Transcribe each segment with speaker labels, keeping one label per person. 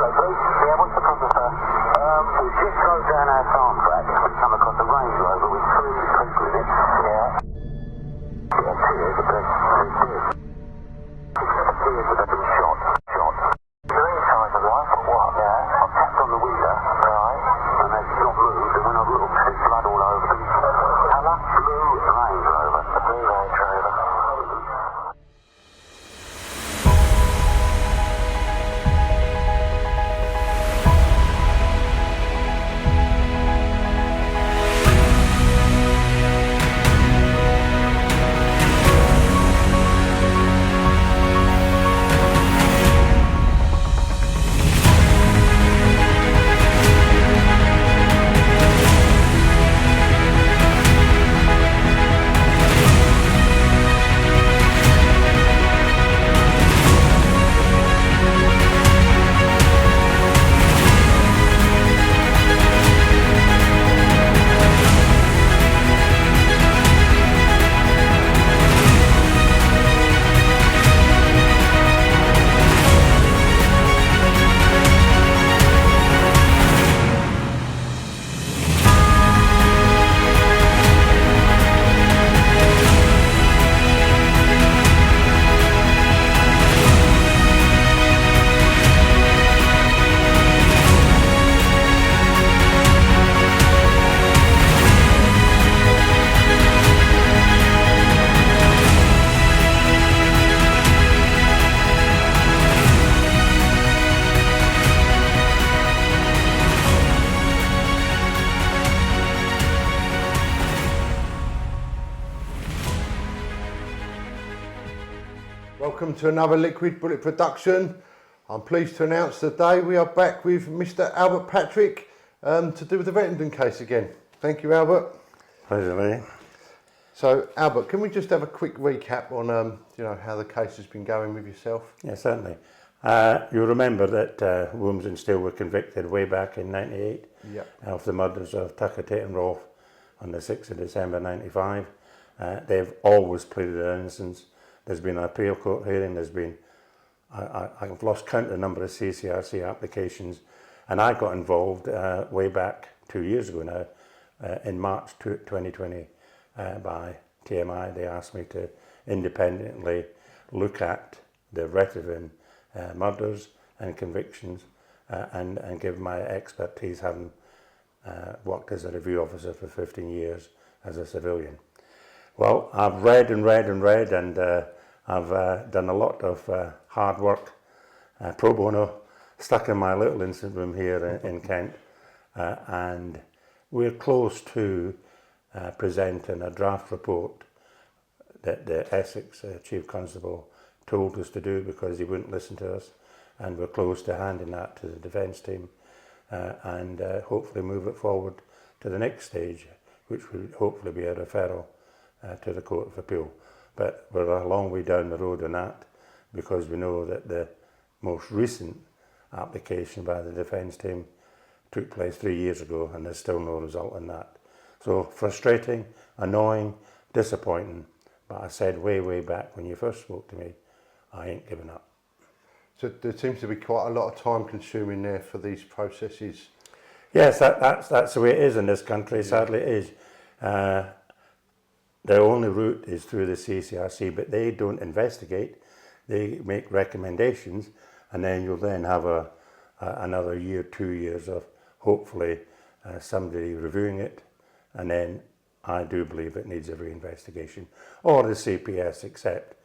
Speaker 1: Yeah, what's the problem, sir? We've just drove down our farm track. We've come across a Range Rover with 3 people in it. Yeah. Yeah, cheers, but they're dead. Cheers, but they've been shot. They're inside the life or what? Yeah. I've tapped on the window. Right. And they've not moved, and when I've looked, there's blood all over them. Colour? Blue Range Rover. A blue Range Rover.
Speaker 2: Welcome to another Liquid Bullet production. I'm pleased to announce today we are back with Mr. Albert Patrick to do with the Rettendon case again. Thank you, Albert.
Speaker 3: Pleasure, mate.
Speaker 2: So, Albert, can we just have a quick recap on how the case has been going with yourself?
Speaker 3: Yeah, certainly. You remember that Williams and Steele were convicted way back in '98 of the murders of Tucker, Tate and Rolfe on the 6th of December '95. They've always pleaded their innocence. There's been an appeal court hearing, there's been, I've lost count of the number of CCRC applications, and I got involved way back 2 years ago now, in March 2020 by TMI. They asked me to independently look at the Rettendon murders and convictions and give my expertise, having worked as a review officer for 15 years as a civilian. Well, I've read and I've done a lot of hard work, pro bono, stuck in my little incident room here in Kent, and we're close to presenting a draft report that the Essex Chief Constable told us to do because he wouldn't listen to us, and we're close to handing that to the defence team and hopefully move it forward to the next stage, which would hopefully be a referral to the Court of Appeal. But we're a long way down the road on that because we know that the most recent application by the defence team took place 3 years ago and there's still no result on that. So frustrating, annoying, disappointing, but I said way back when you first spoke to me, I ain't giving up.
Speaker 2: So there seems to be quite a lot of time consuming there for these processes.
Speaker 3: Yes, that's the way it is in this country, sadly it is. The only route is through the CCRC, but they don't investigate. They make recommendations, and then you'll then have another year, 2 years of hopefully somebody reviewing it, and then I do believe it needs a reinvestigation, or the CPS accept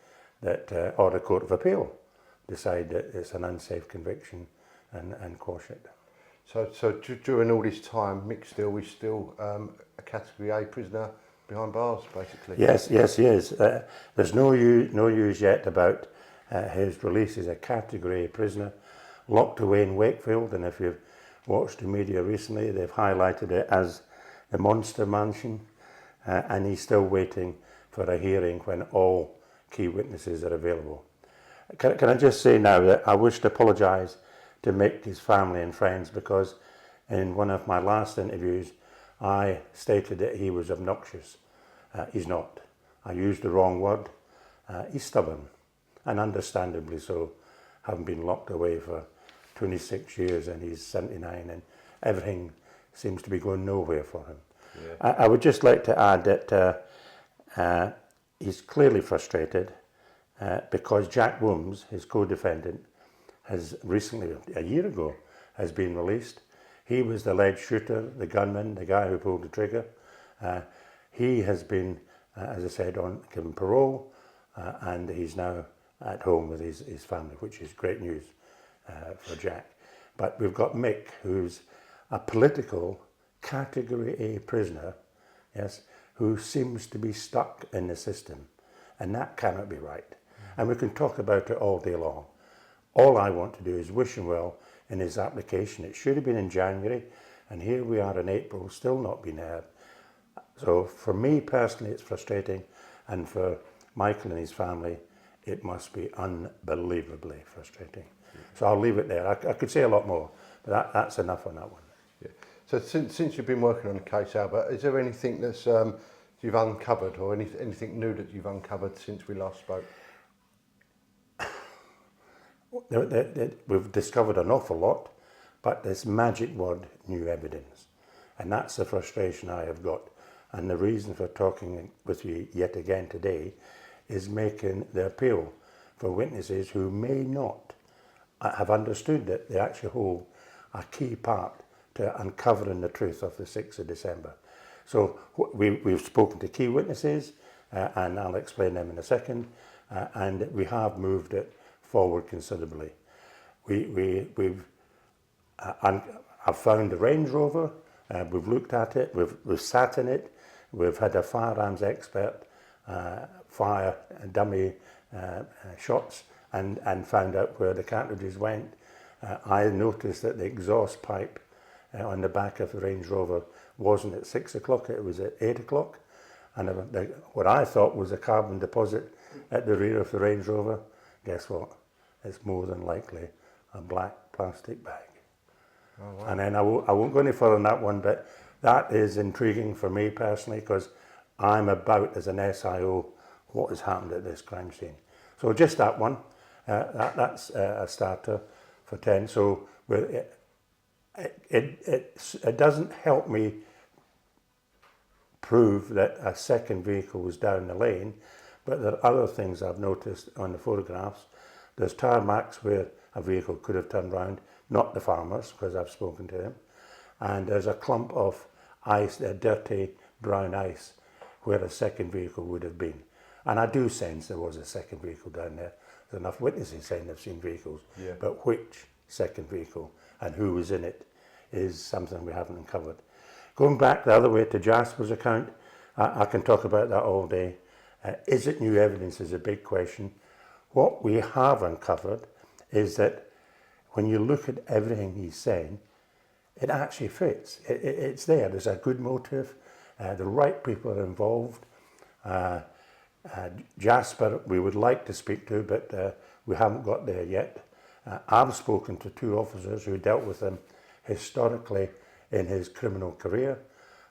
Speaker 3: that, or the Court of Appeal decide that it's an unsafe conviction and quash it.
Speaker 2: So during all this time, Mick Steele is still a Category A prisoner behind bars, basically.
Speaker 3: Yes, he is. There's no news yet about his release as a Category A prisoner, locked away in Wakefield, and if you've watched the media recently, they've highlighted it as the Monster Mansion, and he's still waiting for a hearing when all key witnesses are available. Can I just say now that I wish to apologise to Mick, his family and friends, because in one of my last interviews I stated that he was obnoxious. He's not. I used the wrong word. He's stubborn, and understandably so, having been locked away for 26 years and he's 79 and everything seems to be going nowhere for him.
Speaker 2: Yeah.
Speaker 3: I would just like to add that he's clearly frustrated because Jack Wooms, his co-defendant, has recently, a year ago, has been released. He was the alleged shooter, the gunman, the guy who pulled the trigger. He has been, as I said, given parole, and he's now at home with his family, which is great news for Jack. But we've got Mick, who's a political Category A prisoner, yes, who seems to be stuck in the system, and that cannot be right. And we can talk about it all day long. All I want to do is wish him well in his application. It should have been in January, and here we are in April, still not been heard. So for me personally, it's frustrating, and for Michael and his family, it must be unbelievably frustrating. So I'll leave it there. I could say a lot more, but that's enough on that one.
Speaker 2: Yeah. So since you've been working on the case, Albert, is there anything that's you've uncovered, or anything new that you've uncovered since we last spoke? We've discovered an awful lot, but this magic word, new evidence. And that's the frustration I have got. And the reason for talking with you yet again today is making the appeal for witnesses who may not have understood that they actually hold a key part to uncovering the truth of the 6th of December. So we've spoken to key witnesses, and I'll explain them in a second, and we have moved it forward considerably. I've found the Range Rover, we've looked at it, we've sat in it, we've had a firearms expert fire dummy shots and found out where the cartridges went. I noticed that the exhaust pipe on the back of the Range Rover wasn't at 6 o'clock, it was at 8 o'clock. And what I thought was a carbon deposit at the rear of the Range Rover, guess what? It's more than likely a black plastic bag. Oh, wow. And then I won't go any further on that one, but that is intriguing for me personally, because I'm about, as an SIO, what has happened at this crime scene. So just that one, that's a starter for 10. So it doesn't help me prove that a second vehicle was down the lane, but there are other things I've noticed on the photographs. There's tire marks where a vehicle could have turned round, not the farmers, because I've spoken to him. And there's a clump of ice, a dirty brown ice, where a second vehicle would have been. And I do sense there was a second vehicle down there. There's enough witnesses saying they've seen vehicles, yeah. But which second vehicle and who was in it is something we haven't uncovered. Going back the other way to Jasper's account, I can talk about that all day. Is it new evidence is a big question. What we have uncovered is that when you look at everything he's saying, it actually fits. It's there. There's a good motive. The right people are involved. Jasper, we would like to speak to, but we haven't got there yet. I've spoken to 2 officers who dealt with him historically in his criminal career,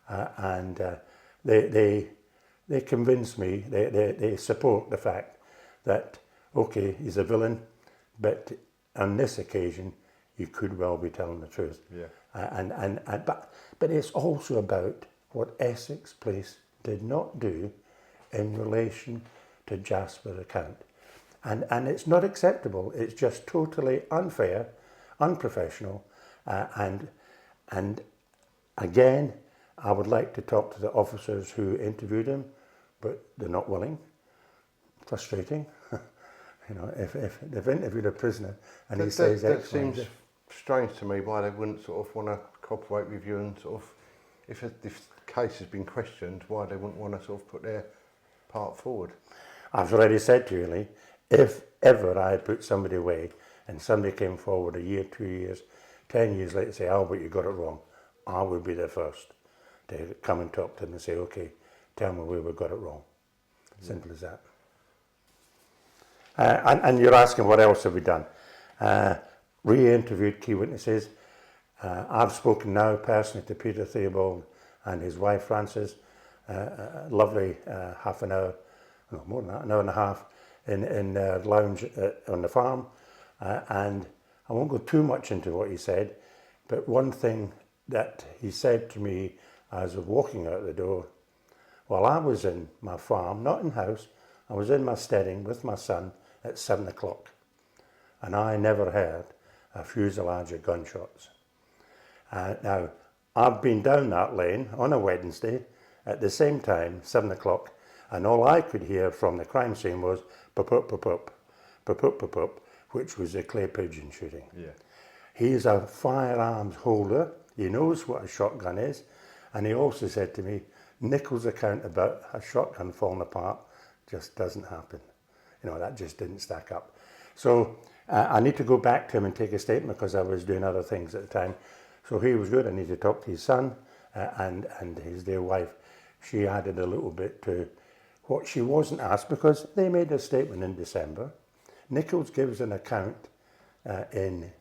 Speaker 2: and they convince me, they support the fact that, okay, he's a villain, but on this occasion, you could well be telling the truth. Yeah. But it's also about what Essex Police did not do in relation to Jasper's account. And it's not acceptable. It's just totally unfair, unprofessional, and again, I would like to talk to the officers who interviewed him, but they're not willing. Frustrating. You know, if they've interviewed a prisoner and he says that seems strange to me, why they wouldn't sort of want to cooperate with you, and sort of, if the case has been questioned, why they wouldn't want to sort of put their part forward.
Speaker 3: I've already said to you, Lee, if ever I had put somebody away and somebody came forward a year, 2 years, 10 years later say, Albert, you got it wrong, I would be the first to come and talk to them and say, okay, tell me where we got it wrong. Simple as that. And you're asking what else have we done? Re-interviewed key witnesses. I've spoken now personally to Peter Theobald and his wife Frances. Lovely half an hour, no, more than that, an hour and a half in their lounge on the farm. And
Speaker 2: I won't go too much into what he said, but one thing that he said to me as I was walking out the door, while I was in my farm, not in house, I was in my steading with my son at 7 o'clock, and I never heard a fuselage of gunshots. Now, I've been down that lane on a Wednesday at the same time, 7 o'clock, and all I could hear from the crime scene was pop-up, pop-up, pop-up, pop-up, which was a clay pigeon shooting.
Speaker 4: Yeah.
Speaker 2: He's a firearms holder. He knows what a shotgun is. And he also said to me, Nichols' account about a shotgun falling apart just doesn't happen. You know, that just didn't stack up. So I need to go back to him and take a statement because I was doing other things at the time. So he was good. I need to talk to his son and his dear wife. She added a little bit to what she wasn't asked because they made a statement in December. Nichols gives an account in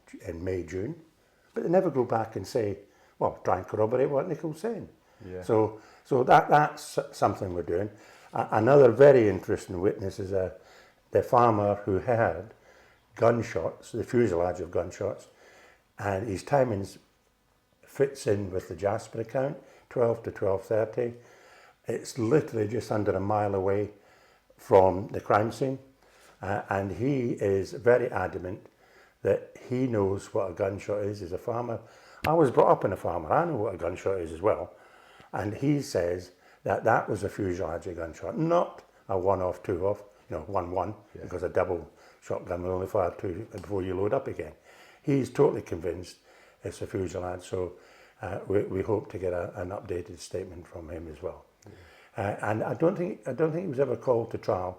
Speaker 2: May, June, but they never go back and say, well, try and corroborate what Nichols saying.
Speaker 4: Yeah.
Speaker 2: So that's something we're doing. Another very interesting witness is the farmer who heard gunshots, the fuselage of gunshots, and his timings fits in with the Jasper account, 12 to 12:30. It's literally just under a mile away from the crime scene. And he is very adamant that he knows what a gunshot is as a farmer. I was brought up in a farmer. I know what a gunshot is as well. And he says that that was a fuselage gunshot, not a one-off, two-off, 1-1,
Speaker 4: Yeah.
Speaker 2: because a double shotgun will only fire two before you load up again. He's totally convinced it's a fuselage, so we hope to get an updated statement from him as well. And I don't think he was ever called to trial.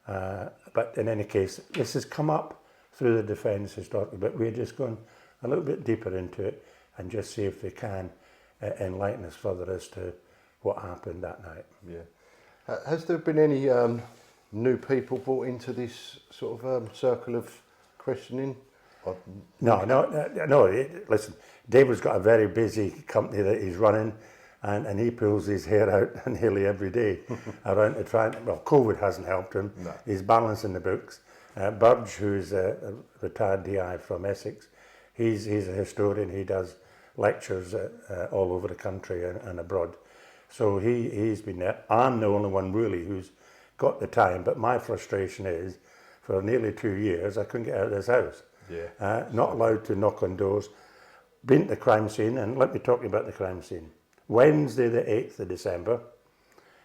Speaker 2: But in any case, this has come up through the defence historically, but we're just going a little bit deeper into it and just see if they can enlighten us further as to what happened that night.
Speaker 4: Yeah. Has there been any new people brought into this sort of circle of questioning?
Speaker 2: No. Listen, David's got a very busy company that he's running, and he pulls his hair out nearly every day around to try and, well, COVID hasn't helped him.
Speaker 4: No.
Speaker 2: He's balancing the books. Burge, who's a retired DI from Essex, he's a historian. He does lectures all over the country and abroad. So he's been there. I'm the only one really who's got the time, but my frustration is, for nearly 2 years, I couldn't get out of this house.
Speaker 4: Yeah.
Speaker 2: Not allowed to knock on doors. Been to the crime scene, and let me talk to you about the crime scene. Wednesday the 8th of December,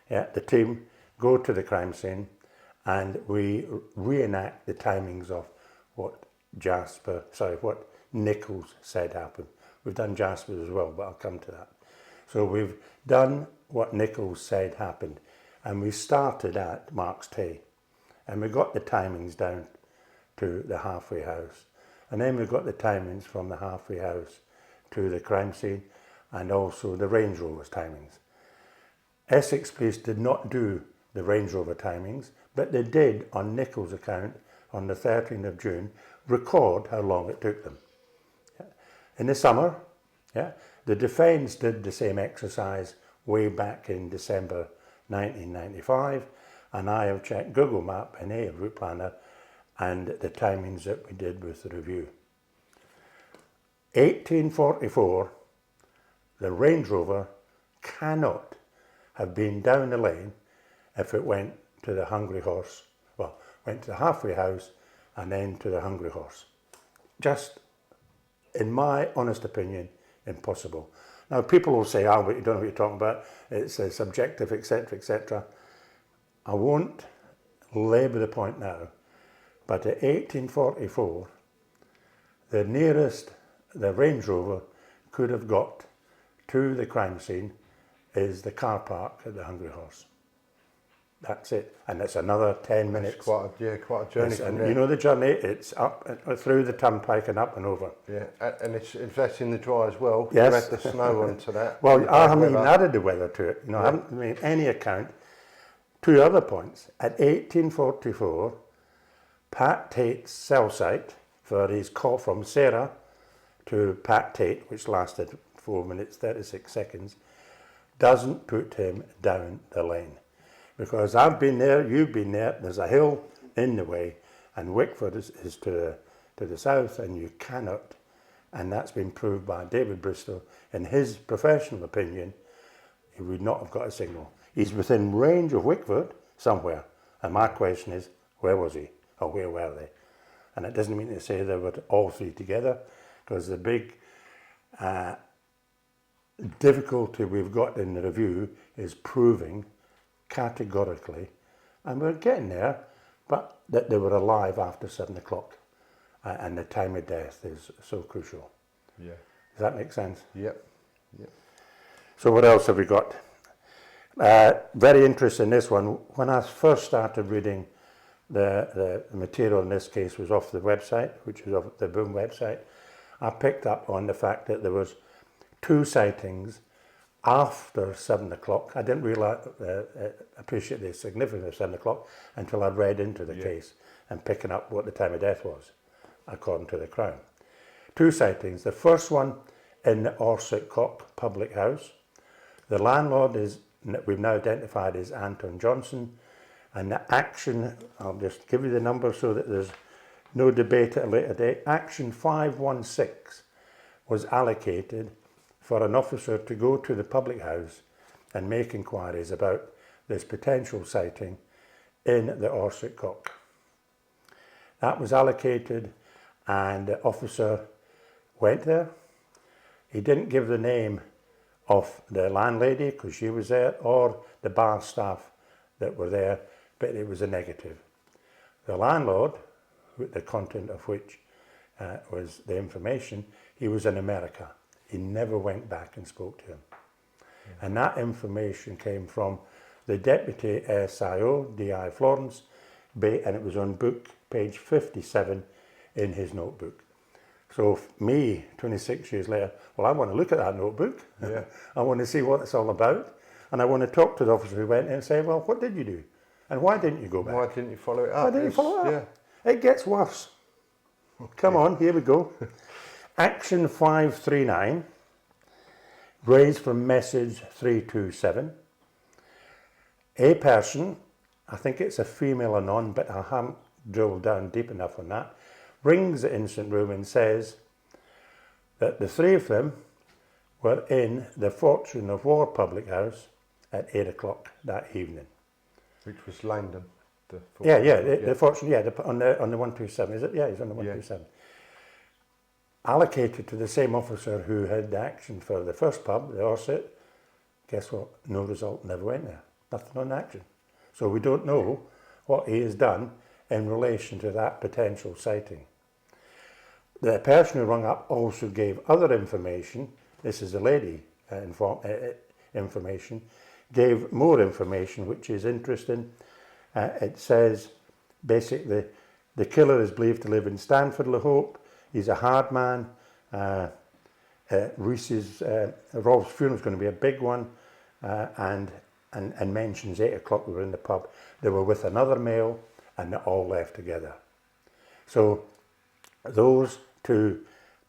Speaker 2: the team go to the crime scene and we reenact the timings of what Nichols said happened. We've done Jasper's as well, but I'll come to that. So we've done what Nichols said happened, and we started at Mark's Tate, and we got the timings down to the halfway house, and then we got the timings from the halfway house to the crime scene, and also the Range Rover's timings. Essex Police did not do the Range Rover timings, but they did, on Nichols' account, on the 13th of June, record how long it took them. In the summer, the defence did the same exercise way back in December 1995, and I have checked Google Map and a route planner and the timings that we did with the review. 1844, the Range Rover cannot have been down the lane if it went to the Hungry Horse, went to the halfway house and then to the Hungry Horse. Just, in my honest opinion, impossible. Now, people will say, Albert, you don't know what you're talking about, it's subjective, etc., etc. I won't labour the point now, but at 1844, the nearest the Range Rover could have got to the crime scene is the car park at the Hungry Horse. That's it, and it's another 10 minutes.
Speaker 4: It's quite a journey from there.
Speaker 2: You know the journey, it's up through the turnpike and up and over.
Speaker 4: Yeah, and it's that's in the dry as well.
Speaker 2: Yes.
Speaker 4: You add the snow onto that.
Speaker 2: Well, I haven't even added the weather to it. I haven't made any account. Two other points. At 1844, Pat Tate's cell site for his call from Sarah to Pat Tate, which lasted 4 minutes, 36 seconds, doesn't put him down the lane. Because I've been there, you've been there, there's a hill in the way, and Wickford is to to the south, and you cannot, and that's been proved by David Bristow, in his professional opinion, he would not have got a signal. He's within range of Wickford somewhere, and my question is, where was he, or where were they? And it doesn't mean to say they were all three together, because the big difficulty we've got in the review is proving categorically, and we're getting there, but that they were alive after 7 o'clock, and the time of death is so crucial.
Speaker 4: Yeah.
Speaker 2: Does that make sense?
Speaker 4: Yep. Yep.
Speaker 2: So what else have we got? Very interesting in this one. When I first started reading the material in this case was off the website, which was off the Boom website, I picked up on the fact that there was 2 sightings after 7 o'clock. I didn't appreciate the significance of 7 o'clock until I read into the case and picking up what the time of death was, according to the Crown. 2 sightings. The first one in the Orset Cock public house. The landlord we've now identified as Anton Johnson, and the action, I'll just give you the number so that there's no debate at a later date. Action 516 was allocated for an officer to go to the public house and make inquiries about this potential sighting in the Orset Cock. That was allocated, and the officer went there. He didn't give the name of the landlady because she was there, or the bar staff that were there, but it was a negative. The landlord, the content of which was the information, he was in America. He never went back and spoke to him. And that information came from the Deputy SIO, D.I. Florence, and it was on book page 57 in his notebook. So me, 26 years later, well, I want to look at that notebook.
Speaker 4: Yeah.
Speaker 2: I want to see what it's all about. And I want to talk to the officer who went in and say, well, what did you do? And why didn't you go back?
Speaker 4: Why didn't you follow it up?
Speaker 2: Why didn't you follow it up?
Speaker 4: Yeah.
Speaker 2: It gets worse. Okay. Come on, here we go. Action 539, raised from message 327. A person, I think it's a female anon, but I haven't drilled down deep enough on that, rings the incident room and says that the 3 of them were in the Fortune of War public house at 8 o'clock that evening.
Speaker 4: Which was Langdon.
Speaker 2: The Fortune, on the 127, is it? Yeah, he's on the 127. Allocated to the same officer who had the action for the first pub, the Orset. Guess what? No result, never went there. Nothing on action. So we don't know what he has done in relation to that potential sighting. The person who rung up also gave other information. This is a lady information. Gave more information, which is interesting. It says, basically, the killer is believed to live in Stanford, La Hope. He's a hard man. Rolfe's funeral is going to be a big one, and mentions 8 o'clock we were in the pub. They were with another male, and they all left together. So those 2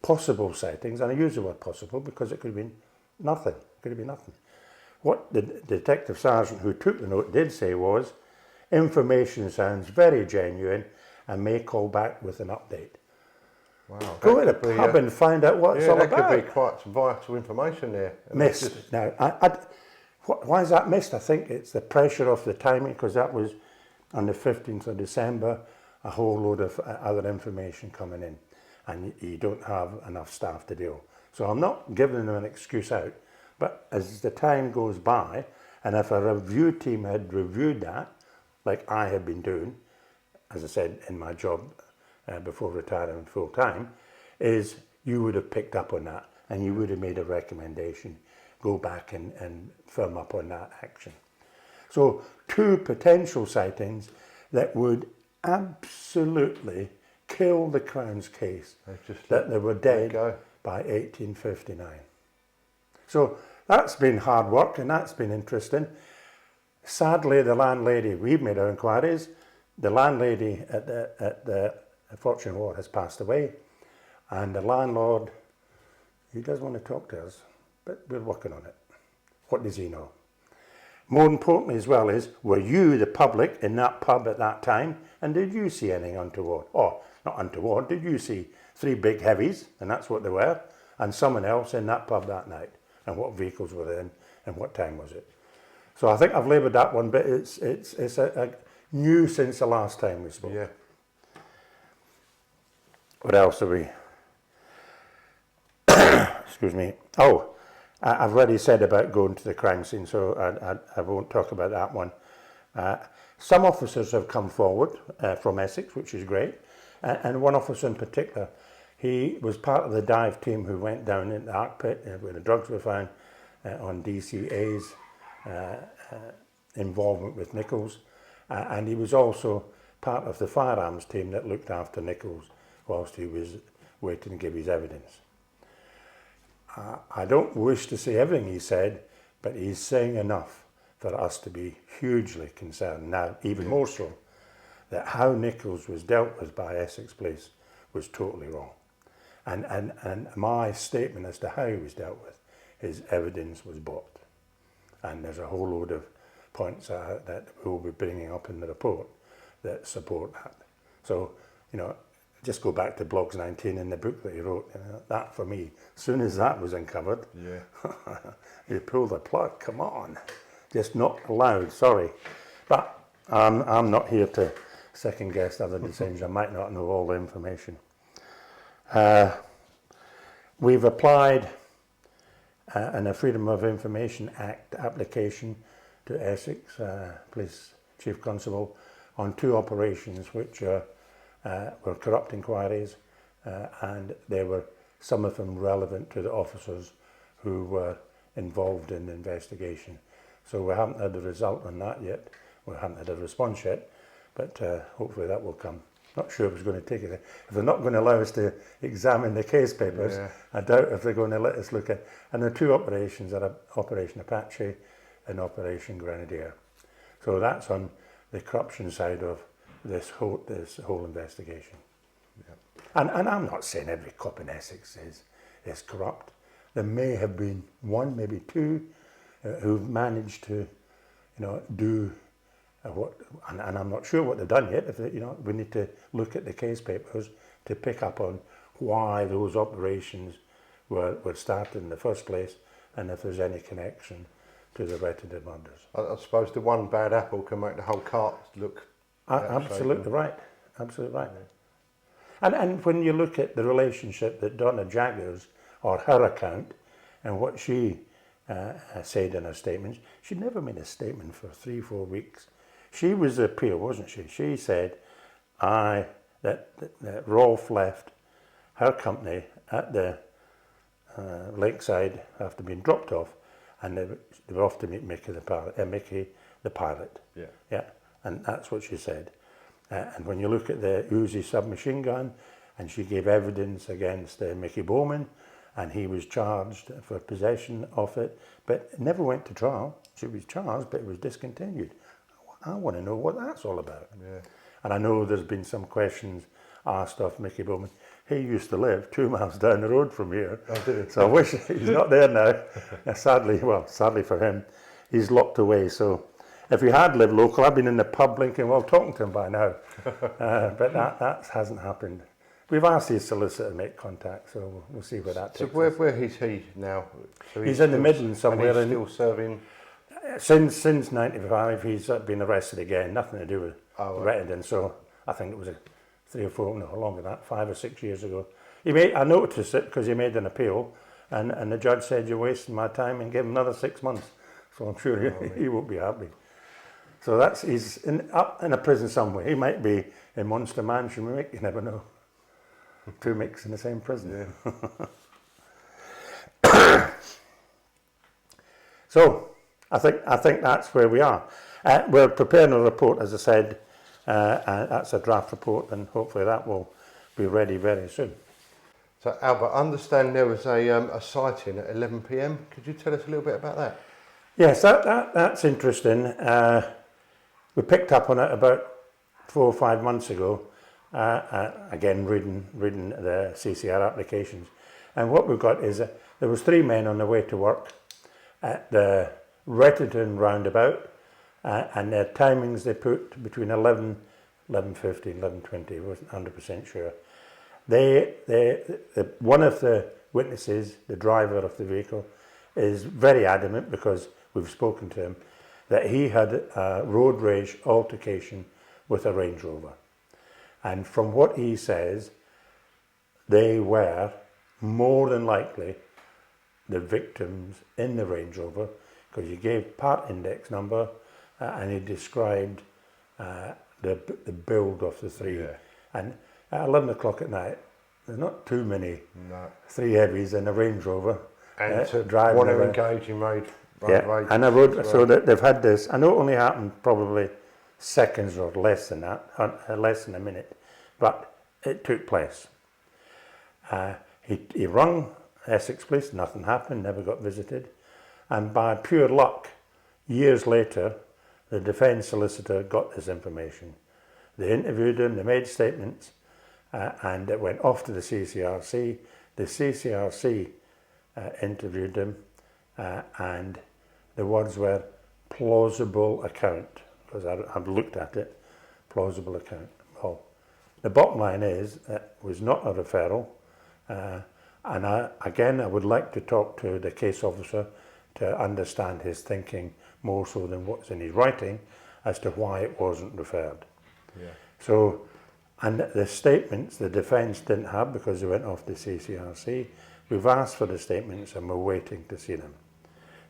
Speaker 2: possible sightings, and I use the word possible because it could have been nothing. It could have been nothing. What the detective sergeant who took the note did say was, information sounds very genuine and may call back with an update.
Speaker 4: Wow.
Speaker 2: Go to the pub and find out what it's all about.
Speaker 4: That could be quite some vital information there.
Speaker 2: Missed. Now, why is that missed? I think it's the pressure of the timing, because that was on the 15th of December, a whole load of other information coming in, and you don't have enough staff to deal. So I'm not giving them an excuse out, but as the time goes by, and if a review team had reviewed that, like I had been doing, as I said, in my job before retiring full time, is you would have picked up on that and you would have made a recommendation, go back and firm up on that action. So 2 potential sightings that would absolutely kill the Crown's case, that they were dead by 1859. So that's been hard work and that's been interesting. Sadly, the landlady, we've made our inquiries, the landlady at the Fortune War has passed away, and the landlord, he does want to talk to us, but we're working on it. What does he know?
Speaker 3: more importantly as well is, were you the public in that pub at that time, and did you see anything untoward? Or, not untoward, did you see 3 big heavies, and that's what they were, and someone else in that pub that night, and what vehicles were in, and what time was it? So I think I've laboured that one, but it's a new since the last time we spoke.
Speaker 4: Yeah.
Speaker 3: What else have we? Excuse me. Oh, I've already said about going to the crime scene, so I won't talk about that one. Some officers have come forward from Essex, which is great, and one officer in particular, he was part of the dive team who went down in the Ark Pit where the drugs were found on DCA's involvement with Nichols, and he was also part of the firearms team that looked after Nichols whilst he was waiting to give his evidence. I don't wish to say everything he said, but he's saying enough for us to be hugely concerned. Now, even more so, that how Nichols was dealt with by Essex Police was totally wrong. And my statement as to how he was dealt with, his evidence was bought. And there's a whole load of points that we'll be bringing up in the report that support that. So, just go back to Blogs 19 in the book that he wrote. That for me, as soon as that was uncovered, you pulled the plug, come on. Just not allowed, sorry. But I'm not here to second guess other decisions. I might not know all the information. We've applied in a Freedom of Information Act application to Essex Police Chief Constable on 2 operations which were corrupt inquiries, and they were some of them relevant to the officers who were involved in the investigation. So we haven't had a result on that yet. We haven't had a response yet, but hopefully that will come. Not sure if it's going to take it. If they're not going to allow us to examine the case papers, I doubt if they're going to let us look at. And the 2 operations are Operation Apache and Operation Grenadier. So that's on the corruption side of this whole investigation. And I'm not saying every cop in Essex is corrupt. There may have been 1, maybe 2, who've managed to, do what, and I'm not sure what they've done yet. If they, we need to look at the case papers to pick up on why those operations were started in the first place, and if there's any connection to the Rettendon murders.
Speaker 4: I suppose the one bad apple can make the whole cart look.
Speaker 3: Absolutely right. Absolutely right. And when you look at the relationship that Donna Jaggers, or her account, and what she said in her statements, she never made a statement for 3-4 weeks. She was the appeal, wasn't she? She said that Rolfe left her company at the lakeside after being dropped off, and they were off to meet Mickey the pilot. Yeah. And that's what she said. And when you look at the Uzi submachine gun, and she gave evidence against Mickey Bowman, and he was charged for possession of it, but it never went to trial. She was charged, but it was discontinued. I want to know what that's all about. And I know there's been some questions asked of Mickey Bowman. He used to live 2 miles down the road from here.
Speaker 4: Oh, did he?
Speaker 3: So I wish he's not there now. Sadly for him, he's locked away. So if he had lived local, I'd been in the pub blinking while talking to him by now. But that hasn't happened. We've asked his solicitor to make contact, so we'll see where that takes us.
Speaker 4: So where is he now? So
Speaker 3: he's in the Midlands somewhere.
Speaker 4: And he's still serving?
Speaker 3: Since 95, he's been arrested again. Nothing to do with Rettendon. So I think it was 3 or 4, no, longer than that, 5 or 6 years ago. I noticed it because he made an appeal, and the judge said, "You're wasting my time," and gave him another 6 months. So I'm sure he won't be happy. So he's up in a prison somewhere. He might be in Monster Mansion. You never know. 2 Micks in the same prison. So I think that's where we are. We're preparing a report, as I said. That's a draft report, and hopefully that will be ready very soon.
Speaker 4: So Albert, I understand there was a sighting at 11 p.m. Could you tell us a little bit about that?
Speaker 3: Yes, that's interesting. We picked up on it about 4 or 5 months ago. Again, reading the CCR applications, and what we've got is there was 3 men on their way to work at the Rettendon roundabout, and their timings they put between 11:50 and 11:20. Wasn't 100% sure. One of the witnesses, the driver of the vehicle, is very adamant, because we've spoken to him, that he had a road rage altercation with a Range Rover. And from what he says, they were more than likely the victims in the Range Rover, because he gave part index number and he described the build of the three.
Speaker 4: Yeah.
Speaker 3: And at 11 o'clock at night, there's not too many
Speaker 4: No.
Speaker 3: three heavies in a Range Rover.
Speaker 4: And to
Speaker 3: driving
Speaker 4: want to
Speaker 3: around.
Speaker 4: engage in road rage.
Speaker 3: And a road, so that they've had this. I know it only happened probably seconds or less than that, less than a minute, but it took place. He rung Essex Police, nothing happened, never got visited. And by pure luck, years later, the defence solicitor got this information. They interviewed him, they made statements, and it went off to the CCRC. The CCRC interviewed him, and the words were plausible account, because I've looked at it, plausible account. Well, the bottom line is it was not a referral, and I would like to talk to the case officer to understand his thinking more so than what's in his writing as to why it wasn't referred.
Speaker 4: Yeah.
Speaker 3: So, and the statements the defence didn't have because they went off the CCRC. We've asked for the statements and we're waiting to see them.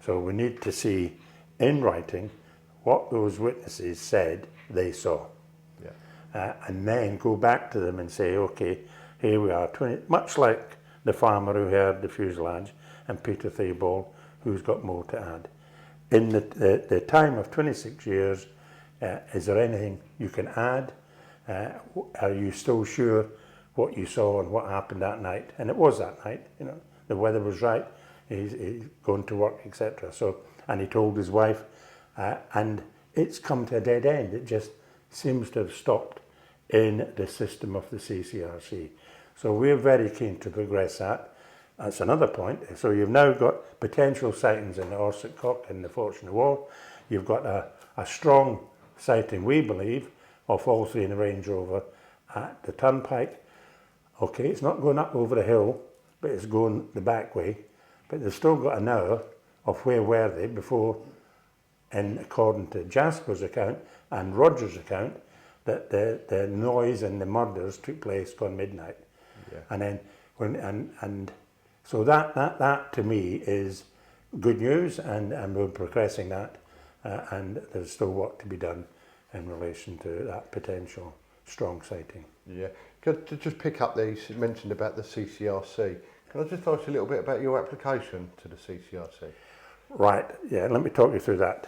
Speaker 3: So we need to see in writing what those witnesses said they saw.
Speaker 4: Yeah.
Speaker 3: And then go back to them and say, okay, here we are, much like the farmer who heard the fuselage and Peter Theobald, who's got more to add. In the time of 26 years, is there anything you can add? Are you still sure what you saw and what happened that night? And it was that night, you know, the weather was right, he's going to work, etc. So, and he told his wife, and it's come to a dead end. It just seems to have stopped in the system of the CCRC. So we're very keen to progress that. That's another point. So you've now got potential sightings in the Orsett Cock and the Fortune Wall. You've got a strong sighting, we believe, of all three in the Range Rover at the Turnpike. Okay, it's not going up over the hill, but it's going the back way. But they've still got an hour of where were they before, and according to Jasper's account and Roger's account, that the noise and the murders took place gone midnight.
Speaker 4: Yeah.
Speaker 3: And then so that to me is good news, and we're progressing that, and there's still work to be done in relation to that potential strong sighting.
Speaker 4: Yeah. To just pick up these, you mentioned about the CCRC. Can I just ask you a little bit about your application to the CCRC?
Speaker 3: Right, yeah, let me talk you through that.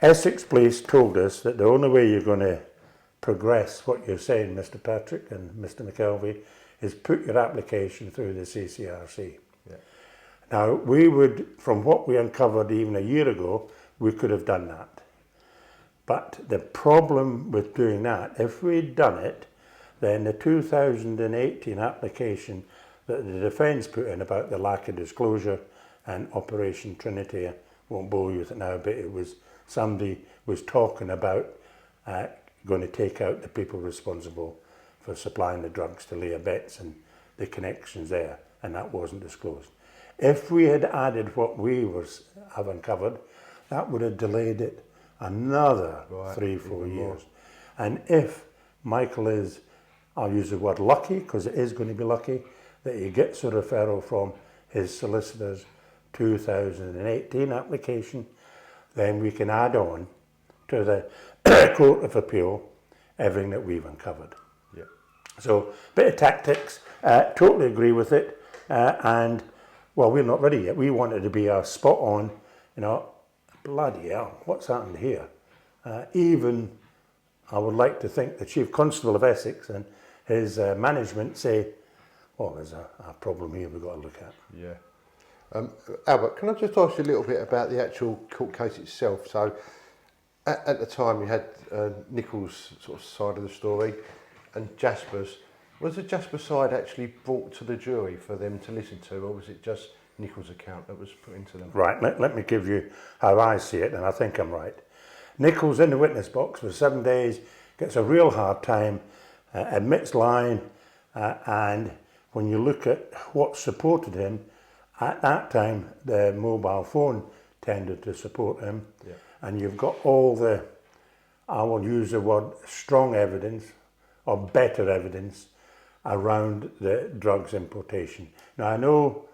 Speaker 3: Essex Police told us that the only way you're going to progress what you're saying, Mr. Patrick and Mr. McKelvey, is put your application through the CCRC.
Speaker 4: Yeah.
Speaker 3: Now, we would, from what we uncovered even a year ago, we could have done that. But the problem with doing that, if we'd done it, then the 2018 application that the defence put in about the lack of disclosure and Operation Trinity, I won't bore you with it now, but it was somebody was talking about going to take out the people responsible for supplying the drugs to Leah Betts and the connections there, and that wasn't disclosed. If we had added what we have uncovered, that would have delayed it another 3-4 years. And if Michael is, I'll use the word lucky, because it is going to be lucky, that he gets a referral from his solicitor's 2018 application, then we can add on to the Court of Appeal everything that we've uncovered.
Speaker 4: Yeah.
Speaker 3: So, bit of tactics, totally agree with it, and, well, we're not ready yet. We wanted to be spot on, you know, bloody hell, what's happened here? Even, I would like to think the Chief Constable of Essex and his management say, well, there's a problem here we've got to look at.
Speaker 4: Yeah. Albert, can I just ask you a little bit about the actual court case itself? So, at the time you had Nichols' sort of side of the story and Jasper's. Was the Jasper side actually brought to the jury for them to listen to, or was it just Nichols' account that was put into them.
Speaker 3: Right, let me give you how I see it, and I think I'm right. Nichols in the witness box for 7 days, gets a real hard time, admits lying, and when you look at what supported him, at that time the mobile phone tended to support him, and you've got all the, I will use the word, strong evidence or better evidence around the drugs importation. Now I know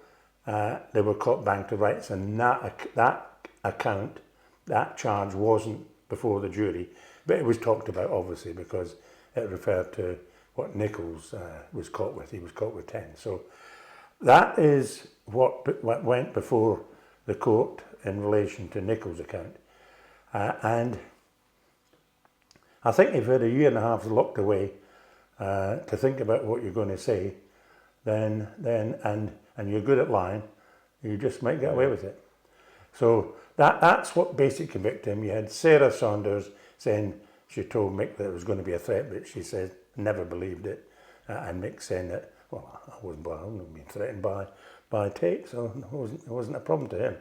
Speaker 3: they were caught bank to rights, and that account, that charge wasn't before the jury, but it was talked about obviously because it referred to what Nichols was caught with. He was caught with 10. So that is what went before the court in relation to Nichols' account. And I think if you had a year and a half locked away to think about what you're going to say, then and you're good at lying, you just might get away with it. So that's what basically convicted him. You had Sarah Saunders saying she told Mick that it was going to be a threat, but she said never believed it. And Mick saying that, well, I wasn't being threatened by Tate, so it wasn't a problem to him.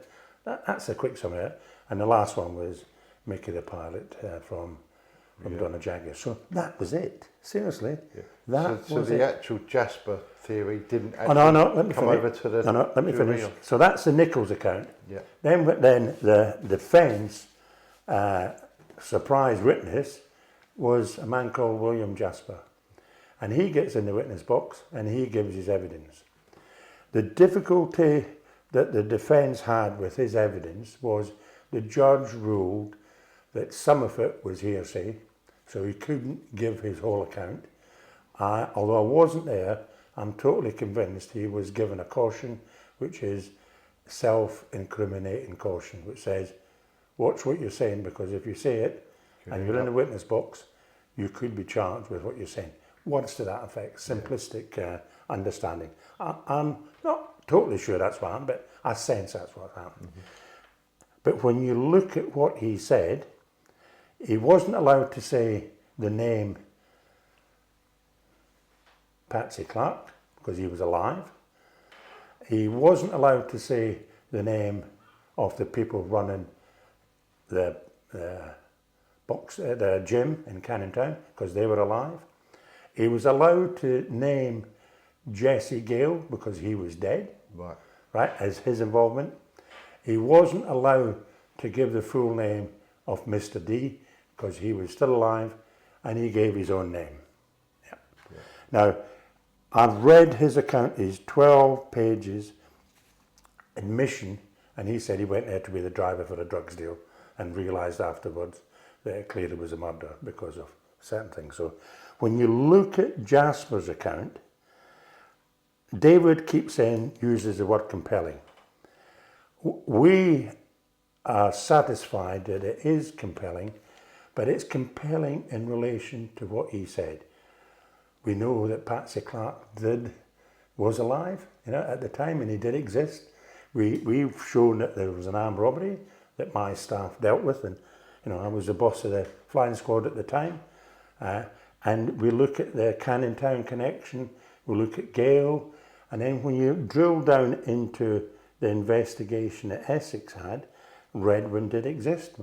Speaker 3: That's a quick summary. And the last one was Mickey the pilot from Donna Jagger. So that was it. Seriously, that
Speaker 4: so
Speaker 3: was
Speaker 4: the
Speaker 3: it.
Speaker 4: actual Jasper theory didn't actually
Speaker 3: let me
Speaker 4: come
Speaker 3: finish.
Speaker 4: over to the
Speaker 3: Let me
Speaker 4: jury.
Speaker 3: finish. So that's the Nichols account.
Speaker 4: Yeah.
Speaker 3: Then the defence surprise witness was a man called William Jasper, and he gets in the witness box and he gives his evidence. The difficulty that the defence had with his evidence was the judge ruled that some of it was hearsay, so he couldn't give his whole account. Although I wasn't there, I'm totally convinced he was given a caution, which is self-incriminating caution, which says, watch what you're saying, because if you say it and you're in the witness box, you could be charged with what you're saying. Words to that effect, simplistic understanding. I'm not totally sure that's what happened, but I sense that's what happened. Mm-hmm. But when you look at what he said, he wasn't allowed to say the name Patsy Clarke because he was alive. He wasn't allowed to say the name of the people running the gym in Canning Town because they were alive. He was allowed to name Jesse Gale because he was dead, right, as his involvement. He wasn't allowed to give the full name of Mr. D because he was still alive, and he gave his own name. Yeah. Yeah. Now, I've read his account, his 12 pages admission, and he said he went there to be the driver for a drugs deal and realised afterwards that it clearly was a murder because of certain things. So when you look at Jasper's account, David keeps saying, uses the word compelling. We are satisfied that it is compelling, but it's compelling in relation to what he said. We know that Patsy Clarke was alive, at the time, and he did exist. We've shown that there was an armed robbery that my staff dealt with, and I was the boss of the flying squad at the time. And we look at the Canning Town connection, we look at Gale, and then when you drill down into the investigation that Essex had, Rettendon did exist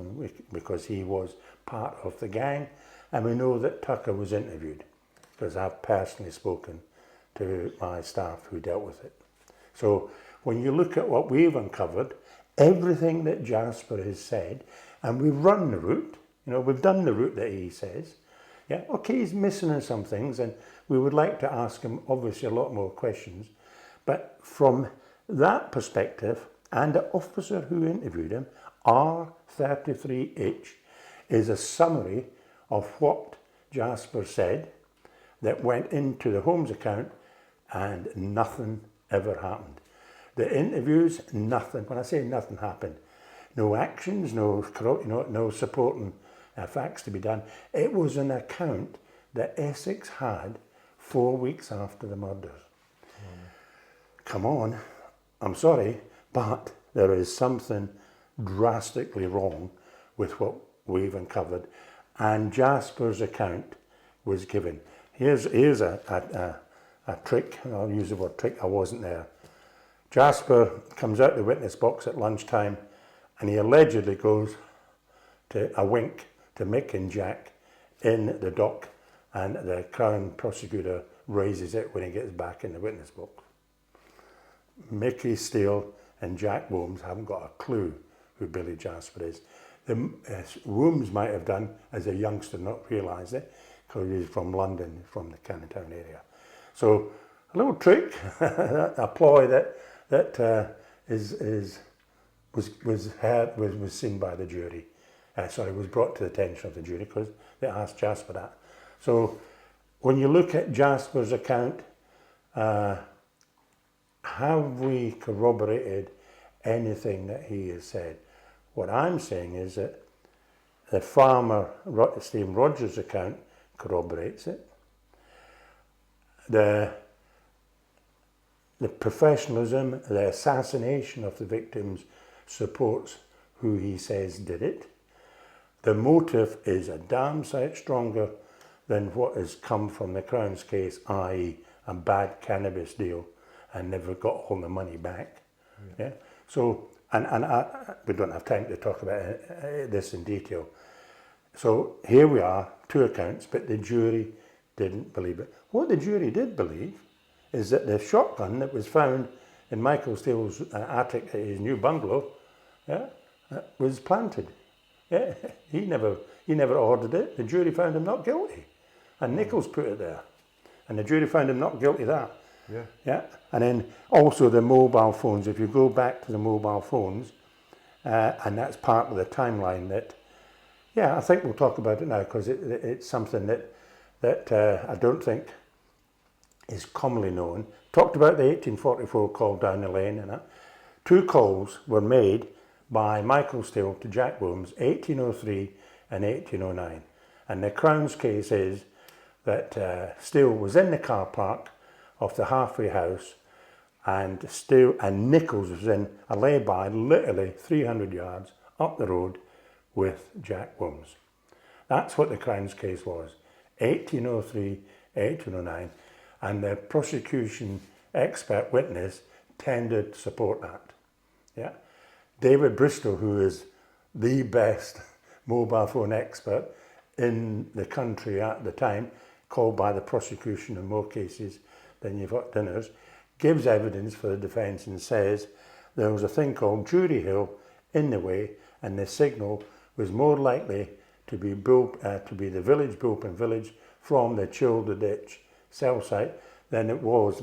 Speaker 3: because he was part of the gang, and we know that Tucker was interviewed because I've personally spoken to my staff who dealt with it. So when you look at what we've uncovered, everything that Jasper has said, and we've run the route, we've done the route that he says, okay, he's missing in some things, and we would like to ask him obviously a lot more questions, but from that perspective, and the officer who interviewed him, R33H, is a summary of what Jasper said that went into the Holmes account, and nothing ever happened. The interviews, nothing. When I say nothing happened, no actions, no supporting facts to be done. It was an account that Essex had 4 weeks after the murders. Come on, I'm sorry, but there is something drastically wrong with what we've uncovered, and Jasper's account was given. Here's a trick, I'll use the word trick, I wasn't there. Jasper comes out the witness box at lunchtime and he allegedly goes to a wink to Mick and Jack in the dock, and the Crown prosecutor raises it when he gets back in the witness box. Mickey Steele and Jack Wilms haven't got a clue who Billy Jasper is. Wilms might have done as a youngster, not realised it, because he's from London, from the Canning Town area. So a little trick, a ploy that was seen by the jury. Was brought to the attention of the jury because they asked Jasper that. So when you look at Jasper's account, have we corroborated anything that he has said? What I'm saying is that the farmer Stephen Rogers' account corroborates it. The professionalism, the assassination of the victims supports who he says did it. The motive is a damn sight stronger than what has come from the Crown's case, i.e. a bad cannabis deal and never got all the money back. Yeah. So, we don't have time to talk about this in detail. So here we are, two accounts, but the jury didn't believe it. What the jury did believe is that the shotgun that was found in Michael Steele's attic at his new bungalow, was planted. Yeah, he never ordered it. The jury found him not guilty, and Nichols put it there, and the jury found him not guilty of that. Yeah. And then also the mobile phones. If you go back to the mobile phones, and that's part of the timeline that, I think we'll talk about it now because it's something that I don't think is commonly known. Talked about the 1844 call down the lane, and that. 2 calls were made by Michael Steele to Jack Wilms, 1803 and 1809. And the Crown's case is that Steele was in the car park of the halfway house, and Nichols was in a lay-by literally 300 yards up the road with Jack Wilms. That's what the Crown's case was, 1803, 1809, and the prosecution expert witness tended to support that. Yeah. David Bristow, who is the best mobile phone expert in the country at the time, called by the prosecution in more cases than you've got dinners, gives evidence for the defence and says there was a thing called Jury Hill in the way, and the signal was more likely to be the village Bulpin village from the Childer Ditch cell site than it was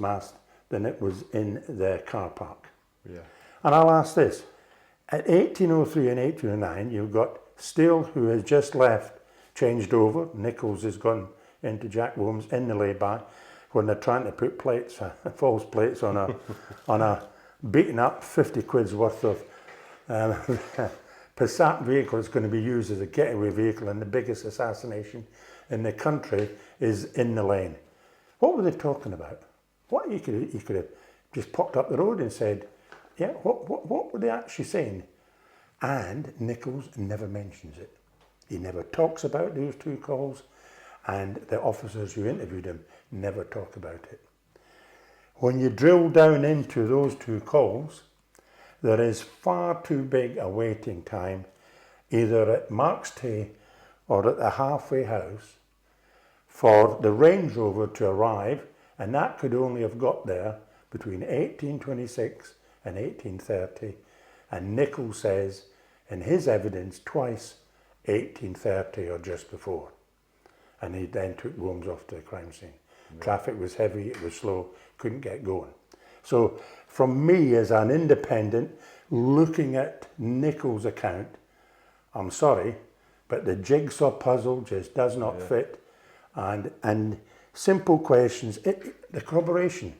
Speaker 3: in the car park. Yeah. And I'll ask this. At 1803 and 1809, you've got Steele, who has just left, changed over. Nichols has gone into Jack Wilms in the lay-by when they're trying to put false plates on a beaten up 50 quid's worth of Passat vehicle that's going to be used as a getaway vehicle, and the biggest assassination in the country is in the lane. What were they talking about? What you could have just popped up the road and said, yeah, what were they actually saying? And Nichols never mentions it. He never talks about those 2 calls, and the officers who interviewed him never talk about it. When you drill down into those 2 calls, there is far too big a waiting time, either at Mark's Tate or at the halfway house, for the Range Rover to arrive, and that could only have got there between 1826 and 1830, and Nichols says in his evidence twice 1830 or just before, and he then took Wilms off to the crime scene. Yeah. Traffic was heavy, it was slow, couldn't get going. So from me as an independent looking at Nichols' account, I'm sorry, but the jigsaw puzzle just does not fit, and simple questions, the corroboration.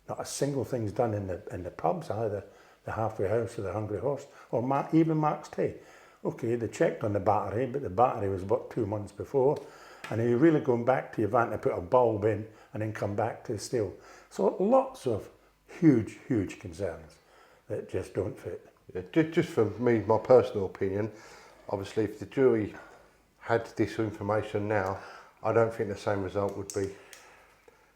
Speaker 3: Not a single thing's done in the pubs, either the halfway house or the Hungry Horse, or even Mark's Tate. Okay, they checked on the battery, but the battery was about 2 months before, and are you really going back to your van to put a bulb in and then come back to Steele? So lots of huge concerns that just don't fit.
Speaker 4: Yeah, just for me, my personal opinion, obviously if the jury had this information now, I don't think the same result would be.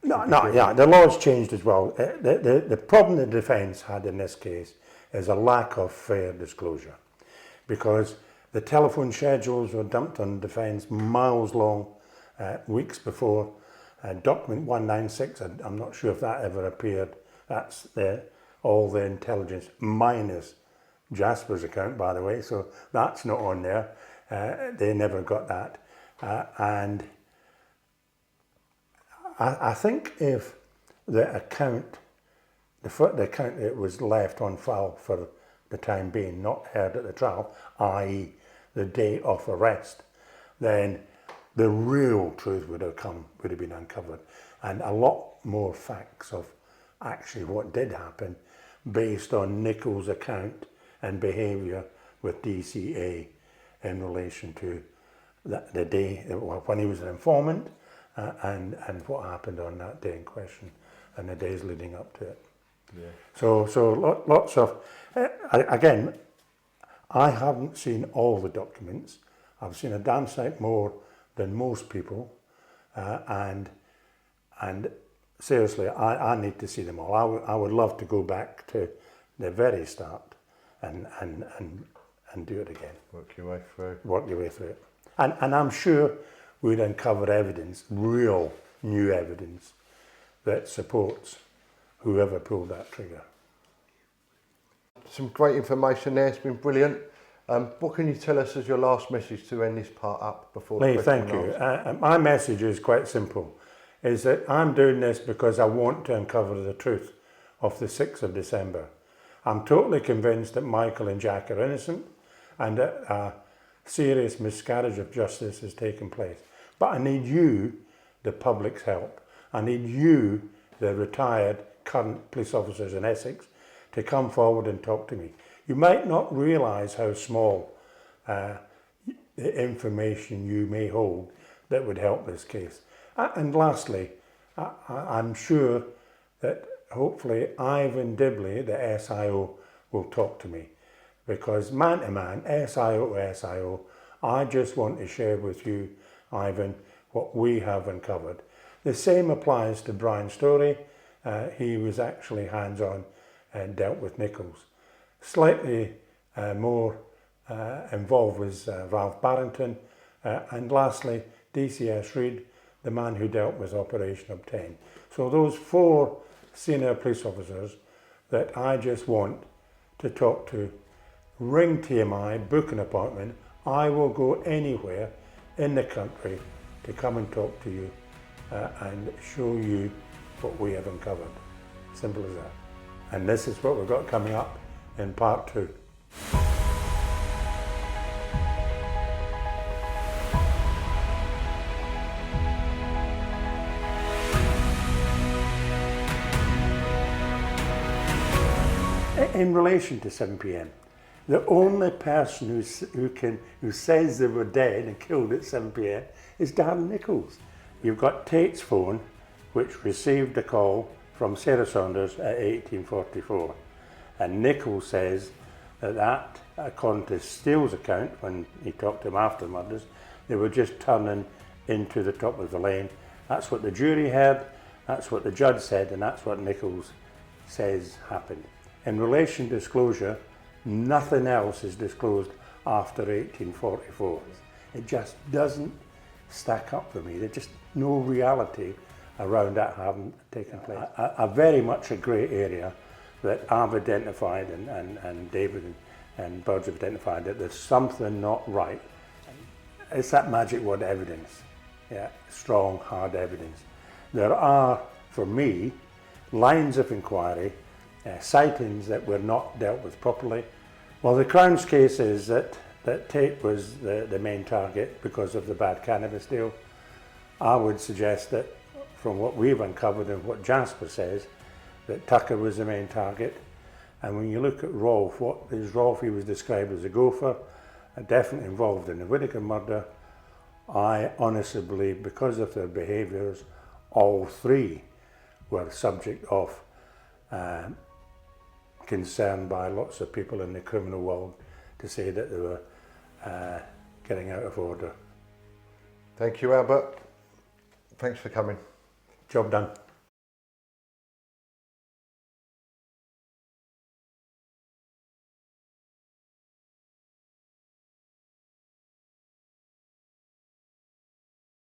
Speaker 3: Yeah, the law's changed as well. The problem the defence had in this case is a lack of fair disclosure, because the telephone schedules were dumped on defence miles long, weeks before. Document 196, I'm not sure if that ever appeared. That's all the intelligence minus Jasper's account, by the way, so that's not on there. They never got that. And I think if the account that was left on file for the time being, not heard at the trial, i.e. the day of arrest, then the real truth would have been uncovered, and a lot more facts of actually what did happen based on Nichols' account and behaviour with DCA in relation to the day when he was an informant, and what happened on that day in question and the days leading up to it. Yeah. So lots of, again, I haven't seen all the documents. I've seen a damn sight more than most people, and seriously, I need to see them all. I would love to go back to the very start and do it again.
Speaker 4: Work your way through.
Speaker 3: Work your way through it. And I'm sure we'd uncover evidence, real new evidence, that supports whoever pulled that trigger.
Speaker 4: Some great information there, it's been brilliant. What can you tell us as your last message to end this part up before the
Speaker 3: Lee, thank you. My message is quite simple, is that I'm doing this because I want to uncover the truth of the 6th of December. I'm totally convinced that Michael and Jack are innocent and that a serious miscarriage of justice has taken place. But I need you, the public's help. I need you, the retired current police officers in Essex, to come forward and talk to me. You might not realise how small the information you may hold that would help this case. And lastly, I'm sure that hopefully Ivan Dibley, the SIO, will talk to me, because man to man, SIO to SIO, I just want to share with you, Ivan, what we have uncovered. The same applies to Brian Story. He was actually hands-on and dealt with Nichols. Slightly more involved was Ralph Barrington, and lastly DCS Reid, the man who dealt with Operation Obtain. So those 4 senior police officers that I just want to talk to, ring TMI, book an appointment. I will go anywhere in the country to come and talk to you and show you what we have uncovered. Simple as that. And this is what we've got coming up in part 2. In relation to 7 p.m, the only person who says they were dead and killed at 7 p.m. is Darren Nichols. You've got Tate's phone, which received a call from Sarah Saunders at 1844. And Nichols says that according to Steele's account, when he talked to him after the murders, they were just turning into the top of the lane. That's what the jury heard, that's what the judge said, and that's what Nichols says happened. In relation to disclosure, nothing else is disclosed after 1844. It just doesn't stack up for me. There's just no reality around that having taken place. A very much a grey area that I've identified and David and Birds have identified that there's something not right. It's that magic word, evidence. Yeah, strong, hard evidence. There are, for me, lines of inquiry, sightings that were not dealt with properly. Well, the Crown's case is that Tate was the main target because of the bad cannabis deal. I would suggest that from what we've uncovered and what Jasper says, that Tucker was the main target. And when you look at Rolfe, what is Rolfe? He was described as a gopher, definitely involved in the Whittaker murder. I honestly believe, because of their behaviours, all 3 were subject of concern by lots of people in the criminal world to say that they were getting out of order.
Speaker 4: Thank you, Albert. Thanks for coming.
Speaker 3: Job done.